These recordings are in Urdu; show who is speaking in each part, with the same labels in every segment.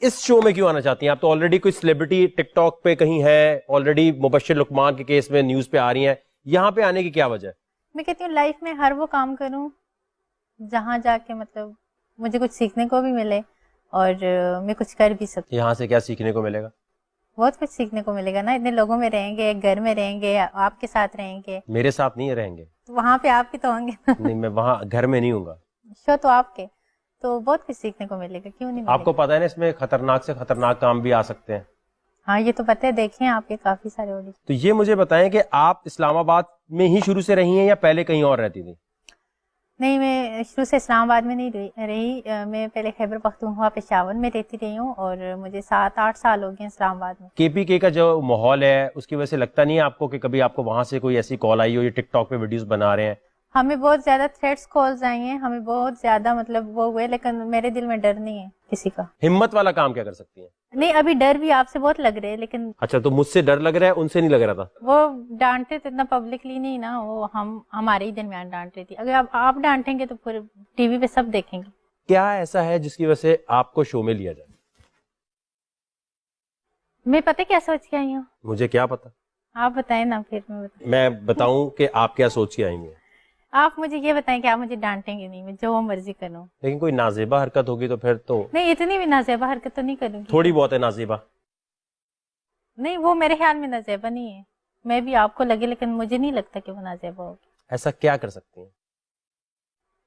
Speaker 1: اس شو میں کیوں آنا چاہتی ہیں آپ؟ تو آلریڈی کوئی سیلیبریٹی ٹک ٹاک پہ کہیں ہے, آلریڈی مبشر لقمان کے کیس میں نیوز پہ آ رہی ہیں, یہاں پہ آنے کی کیا وجہ ہے؟
Speaker 2: میں کہتی ہوں لائف میں ہر وہ کام کروں جہاں جا کے مطلب مجھے کچھ سیکھنے کو بھی ملے اور میں کچھ کر بھی سکوں.
Speaker 1: یہاں سے کیا سیکھنے کو ملے گا؟
Speaker 2: بہت کچھ سیکھنے کو ملے گا نا, اتنے لوگوں میں رہیں گے, ایک گھر میں رہیں گے, آپ کے ساتھ رہیں گے.
Speaker 1: میرے ساتھ نہیں رہیں گے,
Speaker 2: وہاں پہ آپ کے تو ہوں گے.
Speaker 1: نہیں میں وہاں گھر میں نہیں ہوں گا.
Speaker 2: شو تو آپ کے, تو بہت کچھ سیکھنے کو ملے گا, کیوں نہیں ملے گا؟
Speaker 1: آپ کو پتا ہے نا اس میں خطرناک سے خطرناک کام بھی آ سکتے ہیں.
Speaker 2: ہاں یہ تو پتہ ہے, دیکھیں آپ کے کافی سارے آڈیشن.
Speaker 1: تو یہ مجھے بتائیں کہ آپ اسلام آباد میں ہی شروع سے رہی ہیں یا پہلے کہیں اور رہتی تھی؟
Speaker 2: نہیں, میں شروع سے اسلام آباد میں نہیں رہی, میں پہلے خیبر پختونخوا پشاور میں رہتی رہی ہوں اور مجھے 7-8 سال ہو گئے اسلام آباد میں.
Speaker 1: KPK کا جو ماحول ہے اس کی وجہ سے لگتا نہیں ہے آپ کو کہ کبھی آپ کو وہاں سے کوئی ایسی کال آئی ہو, یہ ٹک ٹاک پہ ویڈیوز بنا رہے ہیں؟
Speaker 2: ہمیں بہت زیادہ تھریٹس کالز آئی ہیں, ہمیں بہت زیادہ مطلب وہ ہوئے, لیکن میرے دل میں ڈر نہیں ہے کسی کا.
Speaker 1: ہمت والا کام کیا کر سکتی ہیں؟
Speaker 2: نہیں ابھی ڈر بھی آپ سے بہت لگ رہے, لیکن
Speaker 1: اچھا تو مجھ سے ڈر لگ رہا ہے, ان سے نہیں لگ رہا تھا.
Speaker 2: وہ ڈانٹتے تو اتنا پبلکلی نہیں نا, وہ ہمارے ہی درمیان ڈانٹ رہی تھی. اگر آپ ڈانٹیں گے تو پھر ٹی وی پہ سب دیکھیں گے.
Speaker 1: کیا ایسا ہے جس کی وجہ سے آپ کو شو میں لیا جائے؟
Speaker 2: میں پتہ کیا سوچ کے آئی ہوں؟
Speaker 1: مجھے کیا پتا,
Speaker 2: آپ بتائیں نا پھر
Speaker 1: میں بتاؤں کہ آپ کیا سوچ کے آئی ہیں.
Speaker 2: آپ مجھے یہ بتائیں کہ آپ مجھے ڈانٹیں گے نہیں, میں جو وہ مرضی کروں.
Speaker 1: لیکن کوئی نازیبا حرکت ہوگی تو پھر تو
Speaker 2: نہیں, اتنی بھی نازیبا حرکت تو نہیں کروں گی.
Speaker 1: تھوڑی بہت ہے نازیبا.
Speaker 2: نہیں وہ میرے خیال میں نازیبا نہیں ہے, میں بھی آپ کو لگے لیکن مجھے نہیں لگتا کہ وہ نازیبا ہوگی.
Speaker 1: ایسا کیا کر سکتی ہیں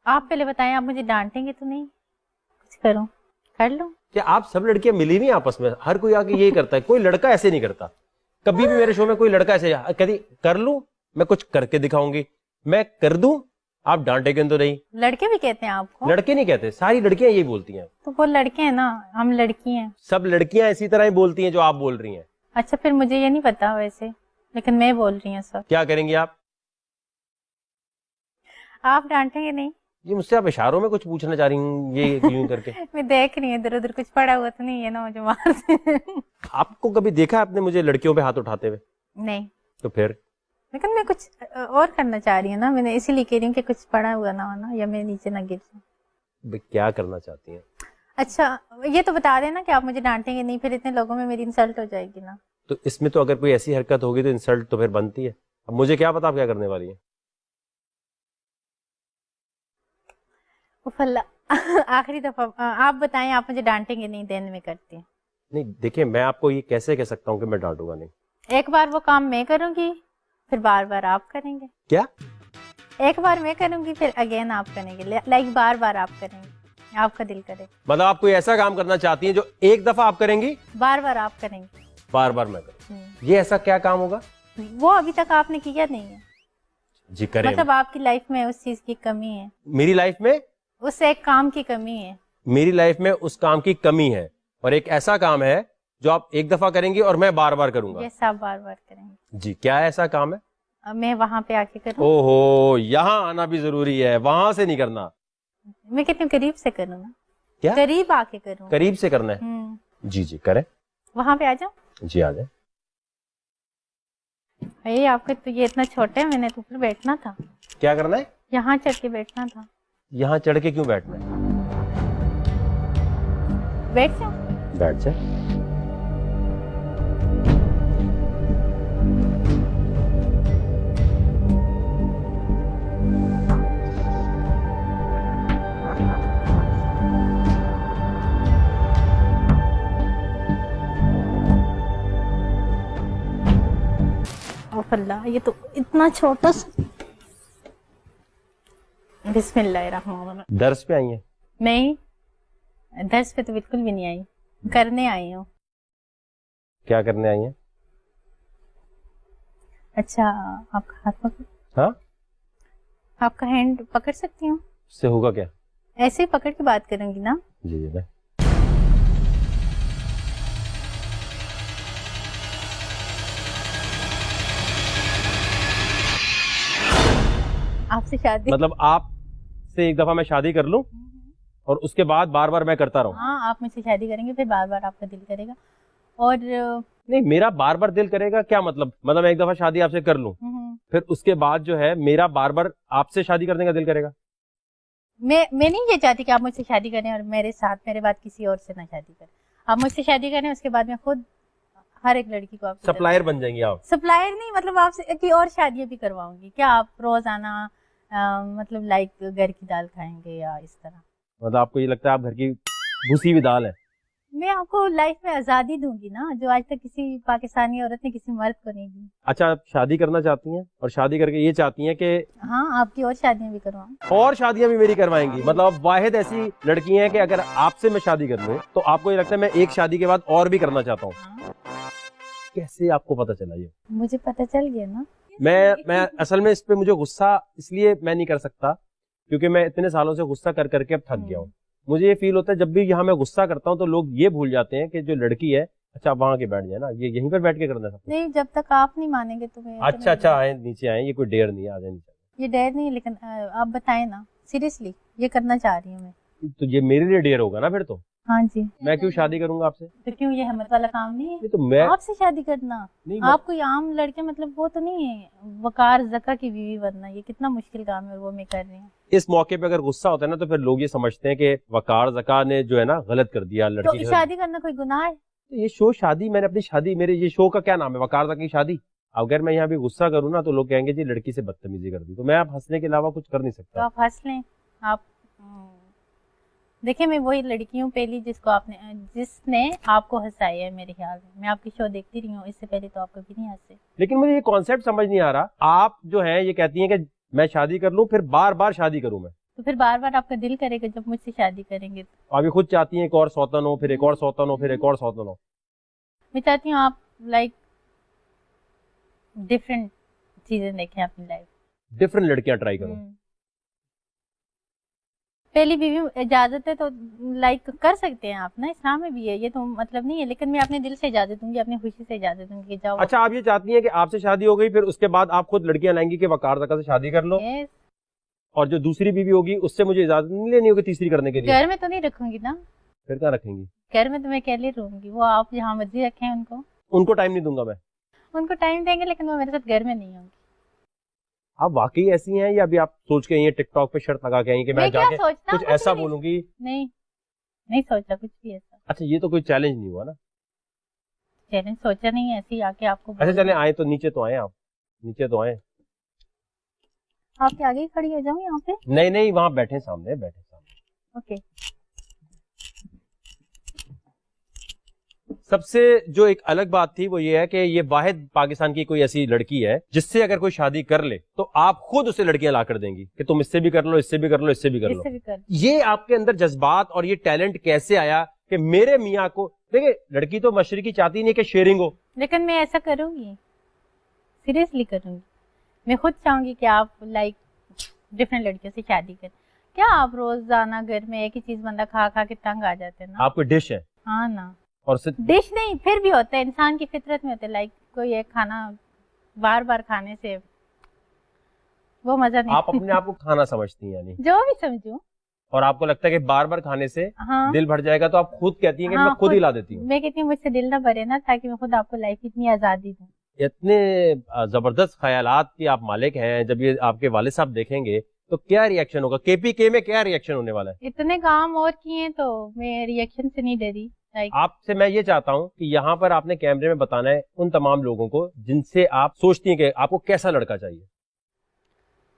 Speaker 2: آپ پہلے بتائیں, آپ مجھے ڈانٹیں گے تو نہیں کچھ کروں, کر لوں.
Speaker 1: کیا آپ سب لڑکیاں ملی نہیں آپس میں؟ ہر کوئی آ کے یہی کرتا ہے, کوئی لڑکا ایسے نہیں کرتا. کبھی بھی میرے شو میں کوئی لڑکا ایسے کبھی کر لوں, میں کچھ کر کے دکھاؤں گی, میں کر دوں, آپ ڈانٹے گے تو نہیں.
Speaker 2: لڑکے بھی کہتے ہیں آپ کو؟
Speaker 1: لڑکے نہیں کہتے, ساری لڑکیاں یہی بولتی ہیں.
Speaker 2: تو وہ لڑکے ہیں نا, ہم لڑکی ہیں.
Speaker 1: سب لڑکیاں اسی طرح ہی بولتی ہیں جو آپ بول رہی ہیں.
Speaker 2: اچھا پھر مجھے یہ نہیں پتا ویسے, لیکن میں بول رہی ہوں سب.
Speaker 1: کیا کریں گی آپ؟
Speaker 2: آپ ڈانٹیں گے نہیں؟
Speaker 1: یہ مجھ سے آپ اشاروں میں کچھ پوچھنا چاہ رہی ہوں یہ یوں کر کے؟
Speaker 2: میں دیکھ رہی ہوں ادھر ادھر, کچھ پڑا ہوا تو نہیں ہے نا جو مارتے.
Speaker 1: آپ کو کبھی دیکھا آپ نے مجھے لڑکیوں پہ ہاتھ اٹھاتے ہوئے؟
Speaker 2: نہیں.
Speaker 1: تو پھر
Speaker 2: لیکن میں کچھ اور کرنا چاہ رہی ہوں نا, میں نے اسی لیے کہہ رہی ہوں کہ کچھ پڑا ہوا نہ ہونا یا میں نیچے نہ گر جاؤں.
Speaker 1: کیا کرنا چاہتی ہیں؟
Speaker 2: اچھا یہ تو بتا دینا کہ آپ مجھے ڈانٹیں گے نہیں, پھر اتنے لوگوں میں میری انسلٹ ہو جائے گی نا.
Speaker 1: تو اس میں تو اگر کوئی ایسی حرکت ہوگی تو انسلٹ تو پھر بنتی ہے. اب مجھے کیا پتا آپ کیا کرنے والی ہیں.
Speaker 2: آخری دفعہ آپ بتائیں, آپ مجھے ڈانٹیں گے نہیں, دین میں کرتی ہیں.
Speaker 1: نہیں دیکھیں, میں آپ کو یہ کیسے کہہ سکتا ہوں کہ میں ڈانٹوں گا نہیں.
Speaker 2: ایک بار وہ کام میں کروں گی, پھر بار بار آپ کریں گے.
Speaker 1: کیا؟
Speaker 2: ایک بار میں کروں گی, پھر اگین آپ کریں گے, لائک بار بار آپ کریں گے, آپ کا دل کرے.
Speaker 1: مطلب آپ کوئی ایسا کام کرنا چاہتی ہیں جو ایک دفعہ آپ کریں گی,
Speaker 2: بار بار آپ کریں گے,
Speaker 1: بار بار میں کروں. یہ ایسا کیا کام ہوگا
Speaker 2: وہ ابھی تک آپ نے کیا نہیں ہے؟
Speaker 1: جی کریں.
Speaker 2: مطلب آپ کی لائف میں اس چیز کی کمی ہے.
Speaker 1: میری لائف میں
Speaker 2: اس ایک کام کی کمی ہے.
Speaker 1: میری لائف میں اس کام کی کمی ہے, اور ایک ایسا کام ہے جو آپ ایک دفعہ کریں گی اور میں بار بار کروں گا.
Speaker 2: جیسا آپ بار بار کریں گے.
Speaker 1: جی کیا ایسا کام ہے؟
Speaker 2: میں وہاں پہ آ کے کروں.
Speaker 1: او ہو, یہاں آنا بھی ضروری ہے, وہاں سے نہیں کرنا.
Speaker 2: میں کتنے قریب سے کروں نا.
Speaker 1: کیا
Speaker 2: قریب آ کے کروں؟
Speaker 1: قریب سے کرنا ہے. جی جی کریں.
Speaker 2: وہاں پہ آ جاؤں.
Speaker 1: جی آ جائیں.
Speaker 2: بھائی آپ کا تو یہ اتنا چھوٹا ہے, میں نے تو اوپر بیٹھنا تھا.
Speaker 1: کیا کرنا ہے؟
Speaker 2: یہاں چڑھ کے بیٹھنا تھا.
Speaker 1: یہاں چڑھ کے کیوں بیٹھنا ہے؟
Speaker 2: بیٹھ جاؤ.
Speaker 1: بیٹھ جائیں.
Speaker 2: اللہ یہ تو اتنا چھوٹا سا. بسم اللہ الرحمن الرحیم.
Speaker 1: درس پہ آئی ہیں؟
Speaker 2: نہیں, درس پہ تو بالکل بھی نہیں آئی, کرنے آئی ہوں.
Speaker 1: کیا کرنے آئی ہیں؟
Speaker 2: اچھا آپ کا ہاتھ پکڑ.
Speaker 1: ہاں
Speaker 2: آپ کا ہینڈ پکڑ سکتی ہوں؟
Speaker 1: اس سے ہوگا کیا؟
Speaker 2: ایسے ہی پکڑ کے بات کروں گی نا.
Speaker 1: جی جی میں
Speaker 2: آپ سے شادی,
Speaker 1: مطلب آپ سے ایک دفعہ میں شادی کر لوں اور اس کے بعد بار بار میں کرتا رہوں؟
Speaker 2: ہاں آپ مجھ سے شادی کریں گے, پھر بار بار آپ کا دل کرے گا. اور
Speaker 1: نہیں, میرا بار بار دل کرے گا کیا مطلب میں ایک دفعہ شادی آپ سے کر لوں, پھر اس کے بعد جو ہے میرا بار بار آپ سے شادی کرنے کا دل کرے گا؟
Speaker 2: میں نہیں یہ چاہتی کہ آپ مجھ سے شادی کریں اور میرے ساتھ میرے بعد کسی اور سے نہ شادی کریں. آپ مجھ سے شادی کریں اس کے بعد میں خود ہر ایک لڑکی کو آپ
Speaker 1: سپلائر بن جائیں گی آپ؟
Speaker 2: سپلائر نہیں, مطلب آپ سے کی اور شادیاں بھی کرواؤں گی. کیا آپ روزانہ مطلب لائک گھر کی دال کھائیں گے یا اس طرح؟
Speaker 1: مطلب آپ کو یہ لگتا ہے آپ گھر کی بھوسی ہوئی دال ہے؟
Speaker 2: میں آپ کو لائف میں آزادی دوں گی نا, جو آج تک کسی پاکستانی عورت نے کسی مرد کو نہیں دی.
Speaker 1: اچھا آپ شادی کرنا چاہتی ہیں اور شادی کر کے یہ چاہتی ہیں کہ
Speaker 2: ہاں آپ کی اور شادیاں بھی کرواؤں.
Speaker 1: اور شادیاں بھی میری کروائیں گی؟ مطلب آپ واحد ایسی لڑکی ہیں کہ اگر آپ سے میں شادی کر لوں تو آپ کو یہ لگتا ہے میں ایک شادی کے بعد اور بھی کرنا چاہتا ہوں. کیسے آپ کو پتا چلا یہ؟
Speaker 2: مجھے پتا چل گیا نا.
Speaker 1: میں اصل میں اس پہ مجھے غصہ اس لیے میں نہیں کر سکتا کیونکہ میں اتنے سالوں سے غصہ کر کر کے اب تھک گیا ہوں. مجھے یہ فیل ہوتا ہے جب بھی یہاں میں غصہ کرتا ہوں تو لوگ یہ بھول جاتے ہیں کہ جو لڑکی ہے اچھا وہاں کے بیٹھ جائے نا, یہ یہیں پر بیٹھ کے کرنا سکتا.
Speaker 2: نہیں, جب تک آپ نہیں مانیں گے تو میں.
Speaker 1: اچھا آئیں نیچے آئیں, یہ کوئی ڈیر نہیں ہے, آ جائیں نیچے.
Speaker 2: یہ ڈیر نہیں ہے لیکن آپ بتائیں نا, سیریسلی یہ کرنا چاہ رہی ہوں میں.
Speaker 1: تو یہ میرے لیے ڈیر ہوگا نا پھر تو.
Speaker 2: ہاں جی.
Speaker 1: میں کیوں شادی کروں گا آپ سے؟
Speaker 2: تو کیوں, یہ ہمت والا کام نہیں ہے
Speaker 1: تو میں
Speaker 2: آپ سے شادی کرنا؟ آپ کوئی عام لڑکے مطلب وہ تو نہیں ہے وقار زکا کی بیوی بننا, یہ کتنا مشکل کام ہے اور وہ میں کر رہی ہوں.
Speaker 1: اس موقع پہ اگر غصہ ہوتا ہے نا تو پھر لوگ یہ سمجھتے ہیں کہ وقار زکا نے جو ہے نا غلط کر دیا لڑکی
Speaker 2: تو شادی کرنا کوئی گناہ ہے؟
Speaker 1: یہ شو شادی, میں نے اپنی شادی, میرے یہ شو کا کیا نام ہے, وقار زکا کی شادی. اگر میں یہاں بھی غصہ کروں نا تو لوگ کہیں گے جی لڑکی سے بدتمیزی کر دی, تو میں آپ ہنسنے کے علاوہ کچھ کر نہیں
Speaker 2: تو
Speaker 1: سکتا.
Speaker 2: آپ ہنس لیں. آپ دیکھیں میں وہی لڑکی ہوں پہلی جس نے آپ کو ہنسایا ہے. میرے خیال میں آپ کی شو دیکھتی رہی ہوں, اس سے پہلے تو آپ کبھی نہیں ہنسے.
Speaker 1: لیکن مجھے یہ کانسیپٹ سمجھ نہیں آ رہا, آپ جو ہیں یہ کہتی ہیں کہ میں شادی کر لوں پھر بار بار شادی کروں میں,
Speaker 2: تو پھر بار بار آپ کا دل کرے گا جب مجھ سے شادی کریں گے.
Speaker 1: آپ یہ خود چاہتی ہیں ایک اور سوتن ہو, پھر ایک اور سوتن ہو, پھر ایک اور سوتن ہو.
Speaker 2: میں چاہتی ہوں آپ لائک ڈفرینٹ چیزیں دیکھیں اپنی لائف,
Speaker 1: ڈفرینٹ لڑکیاں ٹرائی کروں.
Speaker 2: پہلی بیوی اجازت ہے تو لائک کر سکتے ہیں آپ نا, اسلام میں بھی ہے, یہ تو مطلب نہیں ہے, لیکن میں اپنے دل سے اجازت دوں گی, اپنی خوشی سے اجازت دوں گی. جاؤ.
Speaker 1: اچھا آپ یہ چاہتی ہیں کہ آپ سے شادی ہو گئی پھر اس کے بعد آپ خود لڑکیاں لائیں گی کہ وقار زکا سے شادی کر لو, اور جو دوسری بیوی ہوگی اس سے مجھے اجازت نہیں لینی ہوگی تیسری کرنے کے لیے؟
Speaker 2: گھر میں تو نہیں رکھوں گی نا.
Speaker 1: پھر کیا رکھیں گی؟
Speaker 2: گھر میں تو میں اکیلے رہوں گی, وہ آپ جہاں مرضی رکھیں
Speaker 1: ان کو ٹائم نہیں دوں گا میں.
Speaker 2: ان کو ٹائم دیں گے لیکن وہ میرے ساتھ گھر میں نہیں ہوں گی.
Speaker 1: آپ واقعی ایسی ہیں یا ابھی آپ سوچ کے آئی ہیں ٹک ٹاک پہ شرط لگا کے آئی ہیں کہ میں جا کے کچھ ایسا بولوں گی؟
Speaker 2: نہیں سوچا کچھ بھی ایسا.
Speaker 1: اچھا یہ تو کوئی چیلنج نہیں ہوا نا؟
Speaker 2: چیلنج سوچا نہیں ہے, ایسے ہی آ کے آپ کو.
Speaker 1: اچھا چلیں آئے تو نیچے تو آئیں, آپ نیچے تو آئیں.
Speaker 2: آپ کے آگے کھڑی ہو جاؤں یہاں پہ؟
Speaker 1: نہیں وہاں بیٹھے سامنے, بیٹھے سامنے.
Speaker 2: اوکے.
Speaker 1: سب سے جو ایک الگ بات تھی وہ یہ ہے کہ یہ واحد پاکستان کی کوئی ایسی لڑکی ہے جس سے اگر کوئی شادی کر لے تو آپ خود اسے لڑکیاں لا کر دیں گی کہ تم اس سے بھی کر لو, اس سے بھی کر لو, اس سے بھی کر لو. یہ آپ کے اندر جذبات اور یہ ٹیلنٹ کیسے آیا کہ میرے میاں کو دیکھیں, لڑکی تو مشرقی چاہتی نہیں کہ شیئرنگ ہو,
Speaker 2: لیکن میں ایسا کروں گی, سیریسلی کروں گی. میں خود چاہوں گی کہ آپ لائک ڈفرینٹ لڑکیوں سے شادی کریں. کیا آپ روزانہ گھر میں ایک ہی چیز بندہ کھا کھا کے تنگ آ جاتے ہیں نا.
Speaker 1: آپ کو ڈش ہے.
Speaker 2: ہاں نا,
Speaker 1: اور
Speaker 2: ڈش نہیں پھر بھی ہوتا ہے, انسان کی فطرت میں ہوتا ہے, لائک کوئی ایک کھانا بار بار کھانے سے وہ مزہ نہیں.
Speaker 1: آپ اپنے آپ کو کھانا سمجھتی ہیں یعنی؟
Speaker 2: جو بھی سمجھوں.
Speaker 1: اور آپ کو لگتا ہے کہ بار بار کھانے سے دل بھر جائے گا تو آپ خود کہتی ہیں کہ میں خود ہی لا دیتی ہوں.
Speaker 2: میں کہتی ہوں مجھ سے دل نہ بھرے نا, تاکہ میں خود آپ کو لائف اتنی آزادی دوں.
Speaker 1: اتنے زبردست خیالات کی آپ مالک ہیں, جب یہ آپ کے والد صاحب دیکھیں گے تو کیا ری ایکشن ہوگا؟ کے پی کے میں کیا ری ایکشن ہونے والا ہے؟
Speaker 2: اتنے کام اور کیے تو میں ری ایکشن سے نہیں ڈری.
Speaker 1: آپ سے میں یہ چاہتا ہوں کہ یہاں پر آپ نے کیمرے میں بتانا ہے ان تمام لوگوں کو جن سے آپ سوچتی ہیں کہ آپ کو کیسا لڑکا چاہیے.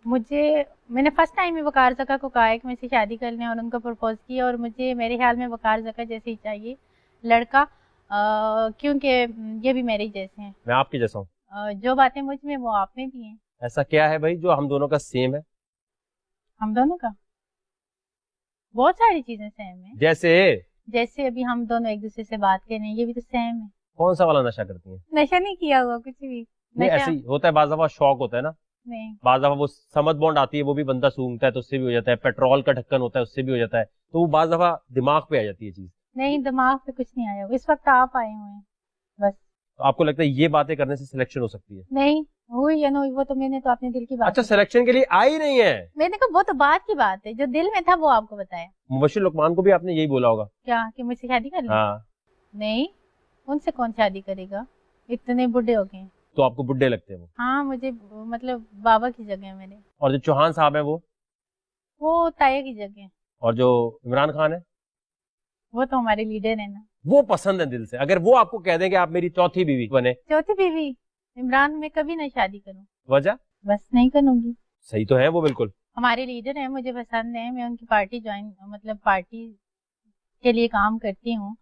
Speaker 2: میں نے فرسٹ ٹائم وقار زکا کو کہا ہے کہ میں سے شادی کر لیں اور ان کو پرپوز کیا, اور مجھے میرے خیال میں وقار زکا جیسے ہی چاہیے لڑکا, کیونکہ یہ بھی میرے جیسے ہیں.
Speaker 1: میں آپ کے جیسا ہوں.
Speaker 2: جو باتیں مجھ میں وہ آپ میں بھی ہیں.
Speaker 1: ایسا کیا ہے بھائی جو ہم دونوں کا سیم ہے؟
Speaker 2: ہم دونوں کا بہت ساری چیزیں سیم ہیں.
Speaker 1: جیسے
Speaker 2: ابھی ہم دونوں ایک دوسرے سے بات کر رہے ہیں, یہ بھی تو سیم ہے.
Speaker 1: کون سا والا نشہ کرتی ہیں؟
Speaker 2: نشہ نہیں کیا ہوا کچھ بھی.
Speaker 1: ایسے ہی ہوتا ہے, بعض دفعہ شوق ہوتا ہے نا, بعض دفعہ وہ سمت بونڈ آتی ہے وہ بھی بندہ سونگتا ہے تو اس سے بھی ہو جاتا ہے, پیٹرول کا ڈھکن ہوتا ہے اس سے بھی ہو جاتا ہے, تو وہ بعض دفعہ دماغ پہ آ جاتی ہے چیز.
Speaker 2: نہیں دماغ پہ کچھ نہیں آیا, اس وقت آپ آئے ہوئے ہیں بس.
Speaker 1: آپ کو لگتا ہے یہ باتیں کرنے سے سلیکشن ہو سکتی ہے؟
Speaker 2: نہیں ہوئی یا نہیں, وہ تو میں نے تو اپنے دل کی بات.
Speaker 1: اچھا سلیکشن کے لیے آئی نہیں ہے.
Speaker 2: میں نے کہا وہ تو بات کی بات ہے, جو دل میں تھا وہ آپ کو بتایا.
Speaker 1: مبشر لقمان کو بھی آپ نے یہی بولا ہوگا
Speaker 2: کیا کہ مجھ سے شادی کر لیں؟
Speaker 1: ہاں.
Speaker 2: نہیں, ان سے کون شادی کرے گا, اتنے بڈھے ہو گئے ہیں.
Speaker 1: تو آپ کو بڈھے لگتے ہیں وہ؟
Speaker 2: ہاں مجھے مطلب بابا کی جگہ ہے میرے.
Speaker 1: اور جو چوہان صاحب ہیں وہ
Speaker 2: تایا کی جگہ ہے.
Speaker 1: اور جو عمران خان ہے
Speaker 2: وہ تو ہمارے لیڈر ہیں نا.
Speaker 1: وہ پسند ہے دل سے. اگر وہ آپ کو کہہ دیں کہ آپ میری چوتھی بیوی بنے.
Speaker 2: چوتھی بیوی عمران میں کبھی نہ شادی کروں.
Speaker 1: وجہ؟
Speaker 2: بس نہیں کروں گی.
Speaker 1: صحیح تو ہے وہ بالکل.
Speaker 2: ہمارے لیڈر ہیں, مجھے پسند ہیں, میں ان کی پارٹی پارٹی کے لیے کام کرتی ہوں,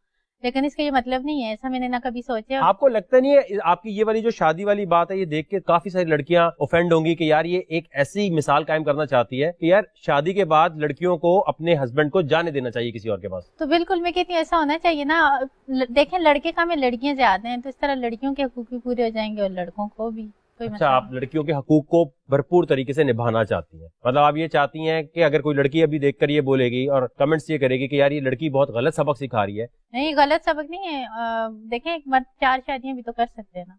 Speaker 2: لیکن اس کا یہ مطلب نہیں ہے, ایسا میں نے نہ کبھی سوچا.
Speaker 1: آپ کو لگتا نہیں ہے آپ کی یہ والی جو شادی والی بات ہے, یہ دیکھ کے کافی ساری لڑکیاں اوفینڈ ہوں گی کہ یار یہ ایک ایسی مثال قائم کرنا چاہتی ہے کہ یار شادی کے بعد لڑکیوں کو اپنے ہسبینڈ کو جانے دینا چاہیے کسی اور کے پاس؟ تو
Speaker 2: بالکل میں کہتی ہوں ایسا ہونا چاہیے نا. دیکھیں لڑکے کام میں لڑکیاں زیادہ ہیں, تو اس طرح لڑکیوں کے حقوق بھی پورے ہو جائیں گے اور لڑکوں کو بھی.
Speaker 1: اچھا, آپ لڑکیوں کے حقوق کو بھرپور طریقے سے نبھانا چاہتی ہیں, مطلب آپ یہ چاہتی ہیں کہ اگر کوئی لڑکی ابھی دیکھ کر یہ بولے گی اور کمنٹس یہ کرے گی کہ یار یہ لڑکی بہت غلط سبق سکھا رہی ہے. نہیں,
Speaker 2: غلط سبق نہیں ہے. دیکھیں ایک مرد 4 شادیاں بھی تو کر سکتے ہیں نا,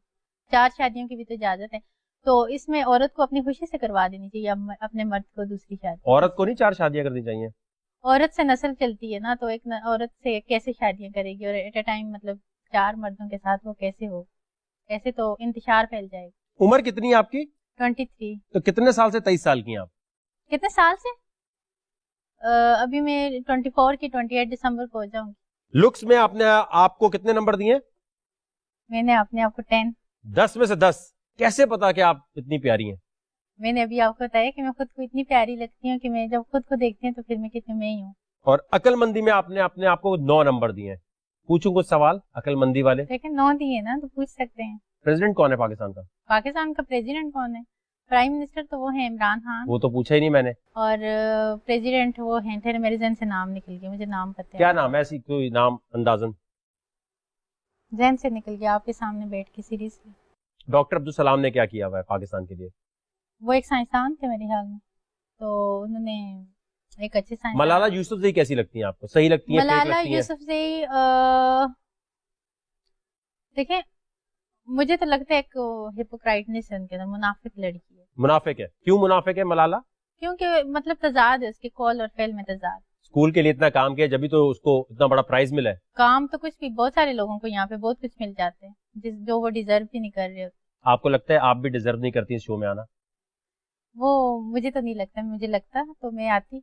Speaker 2: 4 شادیوں کی بھی تو اجازت ہے, تو اس میں عورت کو اپنی خوشی سے کروا دینی چاہیے اپنے مرد کو دوسری شادی.
Speaker 1: عورت کو نہیں 4 شادیاں کرنی چاہیے.
Speaker 2: عورت سے نسل چلتی ہے نا, تو ایک عورت سے کیسے شادیاں کرے گی, اور ایٹ اے ٹائم مطلب 4 مردوں کے ساتھ وہ کیسے ہو, ایسے تو انتشار پھیل جائے گا.
Speaker 1: عمر کتنی ہے آپ کی؟
Speaker 2: 23.
Speaker 1: تو کتنے سال سے 23 سال کی ہیں آپ؟
Speaker 2: کتنے سال سے؟ ابھی میں 24 کی 28 دسمبر کو ہو جاؤں گی.
Speaker 1: لکس میں آپ نے آپ کو کتنے نمبر دیے؟
Speaker 2: میں نے اپنے آپ کو
Speaker 1: 10 میں سے 10. کیسے پتا کہ آپ اتنی پیاری ہیں؟
Speaker 2: میں نے ابھی آپ کو بتایا کہ میں خود کو اتنی پیاری لگتی ہوں کہ میں جب خود کو دیکھتی ہوں تو پھر میں کتنے میں ہی ہوں.
Speaker 1: اور عقل مندی میں آپ نے اپنے آپ کو 9 نمبر دیے ہیں. پوچھوں کچھ سوال عقل مندی والے؟
Speaker 2: لیکن 9 دیے نا, تو پوچھ سکتے ہیں.
Speaker 1: پریزیڈنٹ کون ہے پاکستان کا؟
Speaker 2: پاکستان کا پریزیڈنٹ کون ہے؟ پرائم منسٹر تو وہ ہیں عمران خان.
Speaker 1: وہ تو پوچھا ہی نہیں میں نے.
Speaker 2: اور پریزیڈنٹ وہ ہیں, پھر میرے ذہن سے نام نکل گیا, مجھے نام پتہ ہے.
Speaker 1: کیا نام ہے؟ ایسی کوئی نام اندازن
Speaker 2: ذہن سے نکل گیا آپ کے سامنے بیٹھ کے. سیریسلی
Speaker 1: ڈاکٹر عبدالسلام نے کیا کیا ہوا ہے پاکستان کے لیے؟
Speaker 2: وہ ایک سائنسدان تھے میرے خیال میں, تو انہوں نے ایک اچھے سائنس.
Speaker 1: ملالہ یوسفزئی کیسی لگتی ہیں آپ کو؟ صحیح لگتی ہیں؟
Speaker 2: ملالہ یوسفزئی دیکھیں مجھے تو لگتا ہے ایک ہپوکرائٹنس ہے ان کے اندر, منافق لڑکی ہے.
Speaker 1: منافق ہے؟ کیوں منافق ہے ملالہ؟
Speaker 2: کیونکہ مطلب تضاد ہے اس کے قول اور فعل میں تضاد.
Speaker 1: اسکول کے لیے اتنا کام کیا جبھی تو اس کو اتنا بڑا پرائز ملا ہے.
Speaker 2: کام تو کچھ بھی, بہت سارے لوگوں کو یہاں پہ بہت کچھ مل جاتے ہیں جو وہ ڈیزرو بھی نہیں کر رہے ہوتے.
Speaker 1: آپ کو لگتا ہے آپ بھی ڈیزرو نہیں کرتی اس شو میں آنا؟
Speaker 2: وہ مجھے تو نہیں لگتا, مجھے لگتا تو میں آتی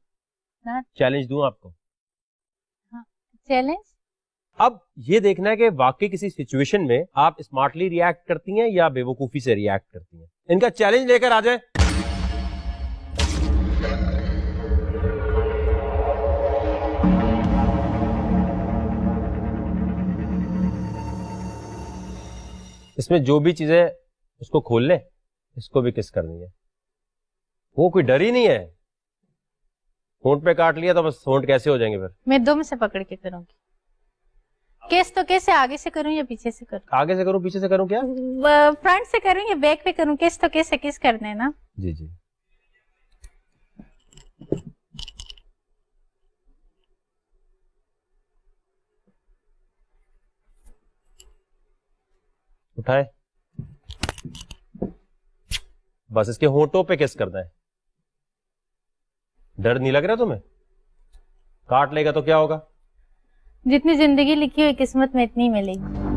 Speaker 2: نا.
Speaker 1: چیلنج دوں آپ کو؟
Speaker 2: ہاں چیلنج.
Speaker 1: اب یہ دیکھنا ہے کہ واقعی کسی سچویشن میں آپ اسمارٹلی ریئیکٹ کرتی ہیں یا بے وقوفی سے ریئیکٹ کرتی ہیں. ان کا چیلنج لے کر آ جائیں. اس میں جو بھی چیزیں اس کو کھول لیں, اس کو بھی کس کرنی ہے. وہ کوئی ڈر ہی نہیں ہے. ہونٹ پہ کاٹ لیا تو بس ہونٹ کیسے ہو جائیں گے پھر؟
Speaker 2: میں دم سے پکڑ کے کروں گی. کیس تو کیسے آگے سے کروں یا پیچھے سے کروں؟
Speaker 1: آگے سے کروں پیچھے سے کروں؟ کیا
Speaker 2: فرنٹ سے کروں یا بیک پہ کروں؟ کیس تو کیسے کس کرنا ہے نا.
Speaker 1: جی جی. اٹھائے, بس اس کے ہونٹوں پہ کس کرنا ہے. ڈر نہیں لگ رہا تمہیں؟ کاٹ لے گا تو کیا ہوگا؟
Speaker 2: جتنی زندگی لکھی ہوئی قسمت میں اتنی ملے گی.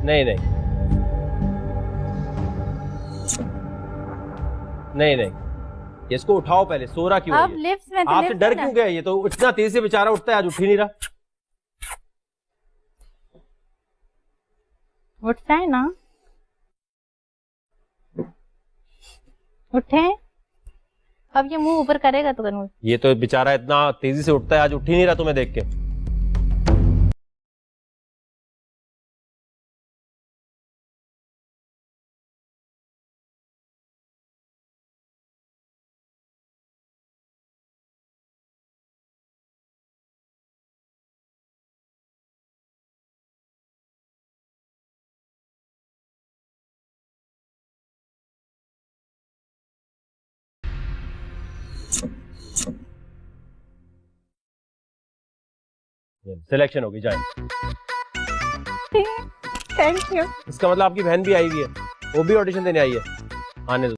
Speaker 1: نہیں نہیں نہیں نہیں, اس کو اٹھاؤ پہلے. سو رہا کیوں ہے؟ آپ سے ڈر کیوں گیا؟ یہ تو اتنا تیز سے بیچارہ اٹھتا ہے, آج اٹھ ہی نہیں رہا.
Speaker 2: اٹھتا ہے نا, اٹھے. اب یہ منہ اوپر کرے گا تو کروں.
Speaker 1: یہ تو بیچارہ اتنا تیزی سے اٹھتا ہے, آج اٹھ ہی نہیں رہا تمہیں دیکھ کے. سلیکشن ہوگی, جائیں.
Speaker 2: Thank you.
Speaker 1: اس کا مطلب آپ کی بہن بھی آئی ہوئی ہے, وہ بھی آڈیشن دینے آئی ہے. آنے دو.